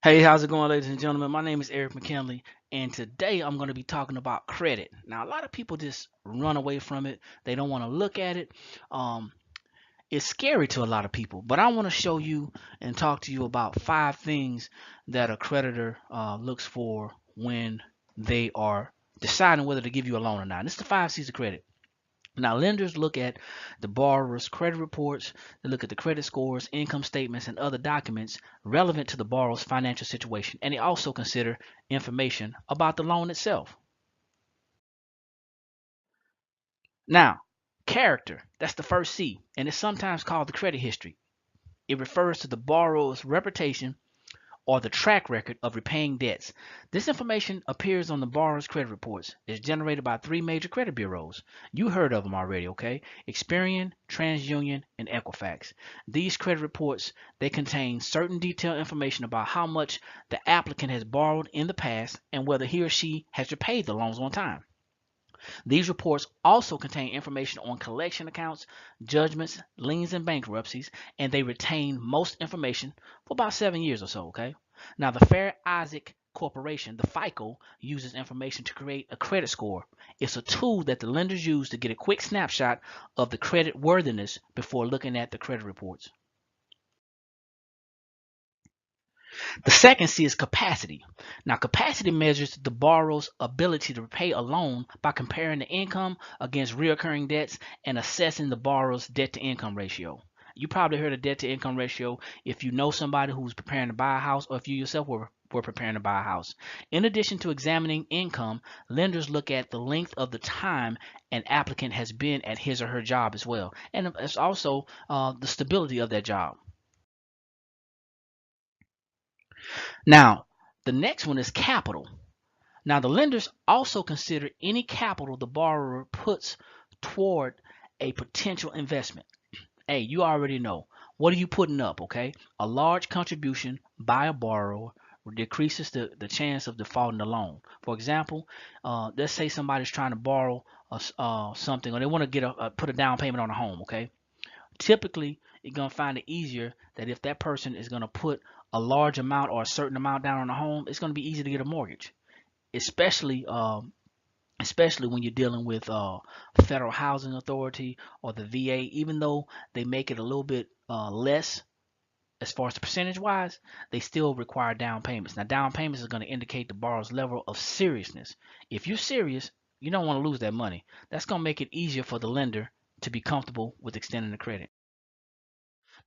Hey, how's it going, ladies and gentlemen? My name is Eric McKinley, and today I'm going to be talking about credit. Now, a lot of people just run away from it, they don't want to look at it. Um, it's scary to a lot of people, but I want to show you and talk to you about 5 things that a creditor looks for when they are deciding whether to give you a loan or not. And it's the 5 C's of credit. Now, lenders look at the borrower's credit reports, they look at the credit scores, income statements, and other documents relevant to the borrower's financial situation, and they also consider information about the loan itself. Now, character, that's the first C, and it's sometimes called the credit history. It refers to the borrower's reputation or the track record of repaying debts. This information appears on the borrower's credit reports. It's generated by 3 major credit bureaus. You heard of them already, okay? Experian, TransUnion, and Equifax. These credit reports, they contain certain detailed information about how much the applicant has borrowed in the past and whether he or she has repaid the loans on time. These reports also contain information on collection accounts, judgments, liens, and bankruptcies, and they retain most information for about 7 years or so, okay? Now, the Fair Isaac Corporation, the FICO, uses information to create a credit score. It's a tool that the lenders use to get a quick snapshot of the credit worthiness before looking at the credit reports. The second C is capacity. Now, capacity measures the borrower's ability to repay a loan by comparing the income against recurring debts and assessing the borrower's debt to income ratio. You probably heard of debt to income ratio if you know somebody who's preparing to buy a house or if you yourself were preparing to buy a house. In addition to examining income, lenders look at the length of the time an applicant has been at his or her job as well. And it's also the stability of that job. Now, the next one is capital. Now, the lenders also consider any capital the borrower puts toward a potential investment. Hey, you already know. What are you putting up, okay? A large contribution by a borrower decreases the chance of defaulting the loan. For example, let's say somebody's trying to borrow something or they want to get put a down payment on a home, okay? Typically, you're going to find it easier that if that person is going to put a large amount or a certain amount down on a home, it's going to be easy to get a mortgage, especially especially when you're dealing with federal housing authority or the VA. Even though they make it a little bit less as far as the percentage wise, they still require down payments. Now, down payments is going to indicate the borrower's level of seriousness. If you're serious, you don't want to lose that money. That's going to make it easier for the lender to be comfortable with extending the credit.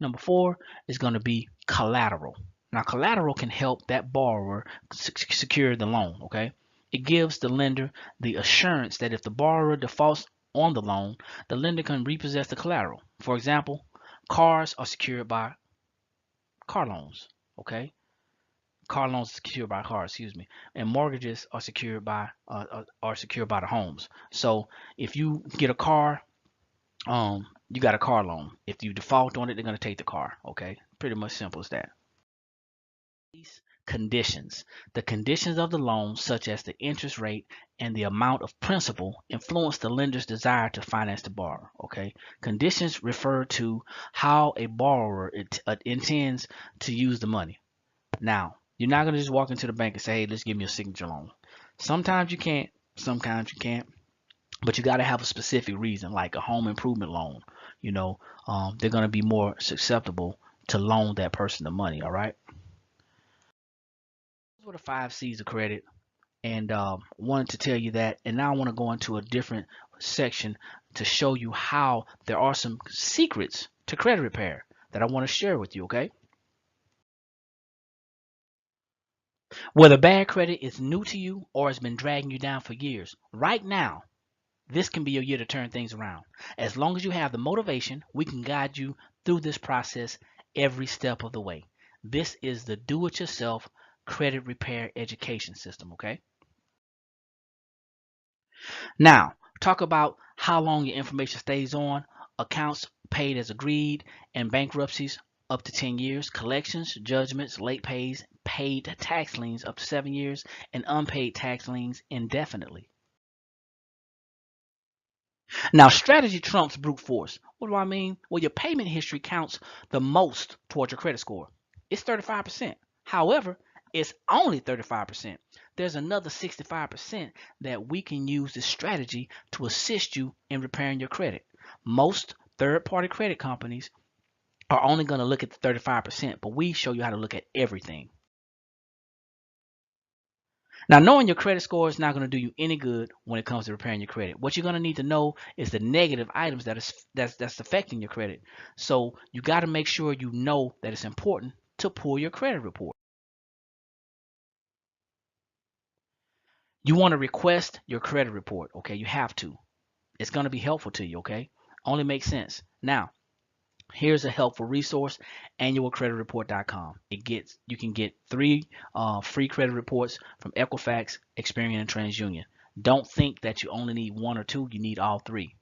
Number 4 is going to be collateral. Now, collateral can help that borrower secure the loan, okay? It gives the lender the assurance that if the borrower defaults on the loan, the lender can repossess the collateral. For example, cars are secured by car loans, okay? Car loans are secured by cars, excuse me, and mortgages are secured by the homes. So if you get a car, you got a car loan. If you default on it, they're gonna take the car. Okay, pretty much simple as that. These conditions. The conditions of the loan, such as the interest rate and the amount of principal, influence the lender's desire to finance the borrower. Okay, conditions refer to how a borrower intends to use the money. Now, you're not gonna just walk into the bank and say, "Hey, let's give me a signature loan." Sometimes you can't. Sometimes you can't. But you got to have a specific reason, like a home improvement loan. You know, they're going to be more susceptible to loan that person the money. All right. Those were the 5 C's of credit, and wanted to tell you that. And now I want to go into a different section to show you how there are some secrets to credit repair that I want to share with you. Okay. Whether bad credit is new to you or has been dragging you down for years, right now this can be your year to turn things around. As long as you have the motivation, we can guide you through this process every step of the way. This is the do-it-yourself credit repair education system, okay? Now, talk about how long your information stays on, accounts paid as agreed, and bankruptcies up to 10 years, collections, judgments, late pays, paid tax liens up to 7 years, and unpaid tax liens indefinitely. Now, strategy trumps brute force. What do I mean? Well, your payment history counts the most towards your credit score. It's 35%. However, it's only 35%. There's another 65% that we can use this strategy to assist you in repairing your credit. Most third-party credit companies are only going to look at the 35%, but we show you how to look at everything. Now, knowing your credit score is not going to do you any good when it comes to repairing your credit. What you're going to need to know is the negative items that's affecting your credit. So you got to make sure you know that it's important to pull your credit report. You want to request your credit report, okay? You have to. It's going to be helpful to you, okay? Only makes sense. Now, here's a helpful resource, annualcreditreport.com. You can get 3 free credit reports from Equifax, Experian, and TransUnion. Don't think that you only need 1 or 2, you need all 3.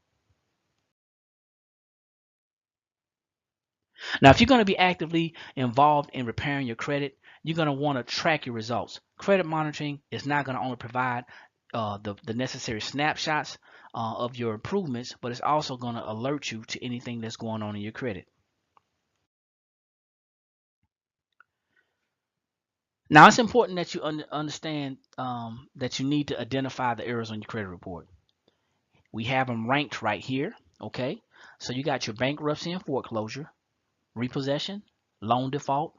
Now, if you're going to be actively involved in repairing your credit, you're going to want to track your results. Credit monitoring is not going to only provide the necessary snapshots of your improvements, but it's also going to alert you to anything that's going on in your credit. Now, it's important that you understand that you need to identify the errors on your credit report. We have them ranked right here, okay? So you got your bankruptcy and foreclosure, repossession, loan default,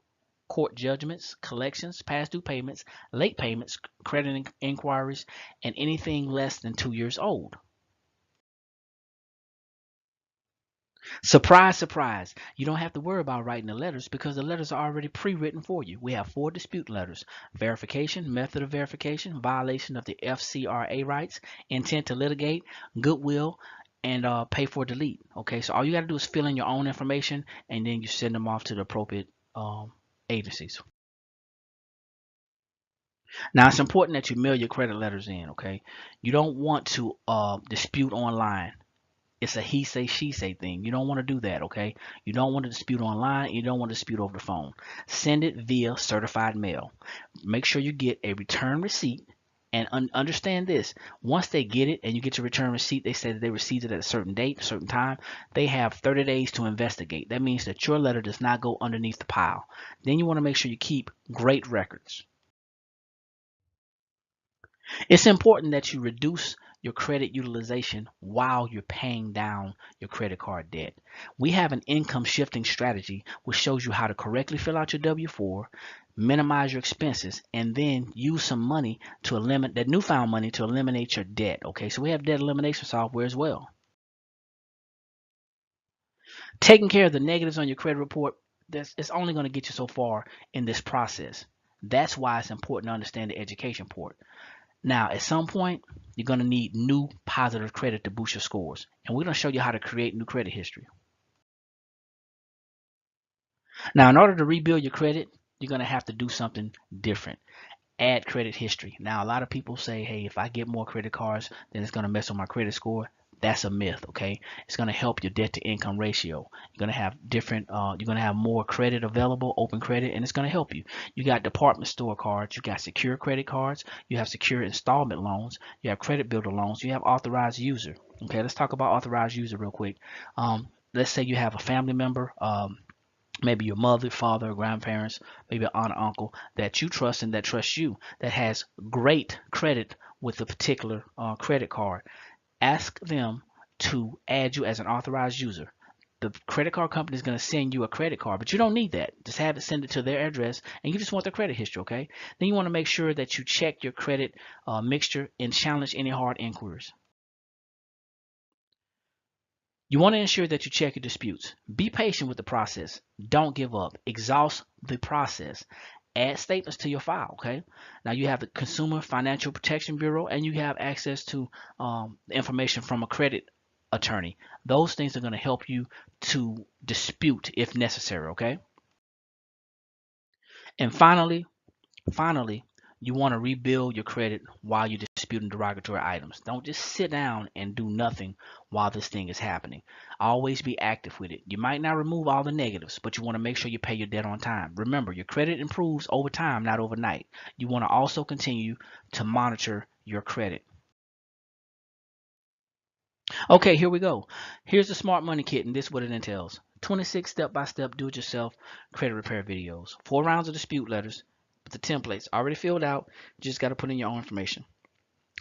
court judgments, collections, past due payments, late payments, credit inquiries, and anything less than 2 years old. Surprise, surprise. You don't have to worry about writing the letters because the letters are already pre-written for you. We have 4 dispute letters: verification, method of verification, violation of the FCRA rights, intent to litigate, goodwill, and pay for delete. Okay, so all you got to do is fill in your own information and then you send them off to the appropriate agencies. Now, it's important that you mail your credit letters in, okay? You don't want to dispute online. It's a he say, she say thing. You don't want to do that, okay? You don't want to dispute online. You don't want to dispute over the phone. Send it via certified mail. Make sure you get a return receipt. And understand this: once they get it and you get your return receipt, they say that they received it at a certain date, a certain time. They have 30 days to investigate. That means that your letter does not go underneath the pile. Then you want to make sure you keep great records. It's important that you reduce your credit utilization while you're paying down your credit card debt. We have an income shifting strategy which shows you how to correctly fill out your W-4, minimize your expenses, and then use some money to eliminate that newfound money to eliminate your debt. Okay, so we have debt elimination software as well. Taking care of the negatives on your credit report, it's only going to get you so far in this process. That's why it's important to understand the education part. Now, at some point, you're going to need new positive credit to boost your scores. And we're going to show you how to create new credit history. Now, in order to rebuild your credit, you're going to have to do something different. Add credit history. Now, a lot of people say, hey, if I get more credit cards, then it's going to mess with my credit score. That's a myth, okay? It's going to help your debt to income ratio. You're going to have you're going to have more credit available, open credit, and it's going to help you. You got department store cards, you got secure credit cards, you have secure installment loans, you have credit builder loans, you have authorized user. Okay, let's talk about authorized user real quick. Let's say you have a family member, maybe your mother, father, grandparents, maybe an aunt or uncle that you trust and that trusts you, that has great credit with a particular credit card. Ask them to add you as an authorized user. The credit card company is going to send you a credit card, but you don't need that. Just have it send it to their address, and you just want their credit history, okay? Then you want to make sure that you check your credit mixture and challenge any hard inquiries. You want to ensure that you check your disputes. Be patient with the process. Don't give up. Exhaust the process. Add statements to your file, okay? Now you have the Consumer Financial Protection Bureau and you have access to information from a credit attorney. Those things are going to help you to dispute if necessary, okay? And finally, you want to rebuild your credit while you're disputing derogatory items. Don't just sit down and do nothing while this thing is happening. Always be active with it. You might not remove all the negatives, but you want to make sure you pay your debt on time. Remember, your credit improves over time, not overnight. You want to also continue to monitor your credit. Okay, here we go. Here's the Smart Money Kit, and this is what it entails. 26 step-by-step do-it-yourself credit repair videos, 4 rounds of dispute letters, But the template's already filled out. You just got to put in your own information.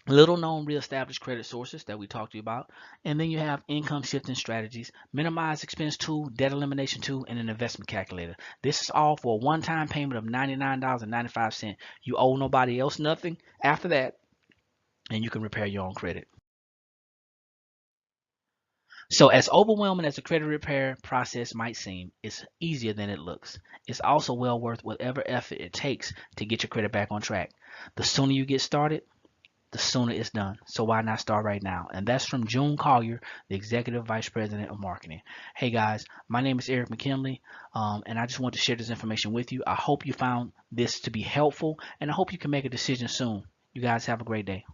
Little known reestablished credit sources that we talked to you about. And then you have income shifting strategies, minimize expense tool, debt elimination tool, and an investment calculator. This is all for a one-time payment of $99.95. You owe nobody else nothing after that, and you can repair your own credit. So as overwhelming as the credit repair process might seem, it's easier than it looks. It's also well worth whatever effort it takes to get your credit back on track. The sooner you get started, the sooner it's done. So why not start right now? And that's from June Collier, the Executive Vice President of Marketing. Hey guys, my name is Eric McKinley, and I just want to share this information with you. I hope you found this to be helpful, and I hope you can make a decision soon. You guys have a great day.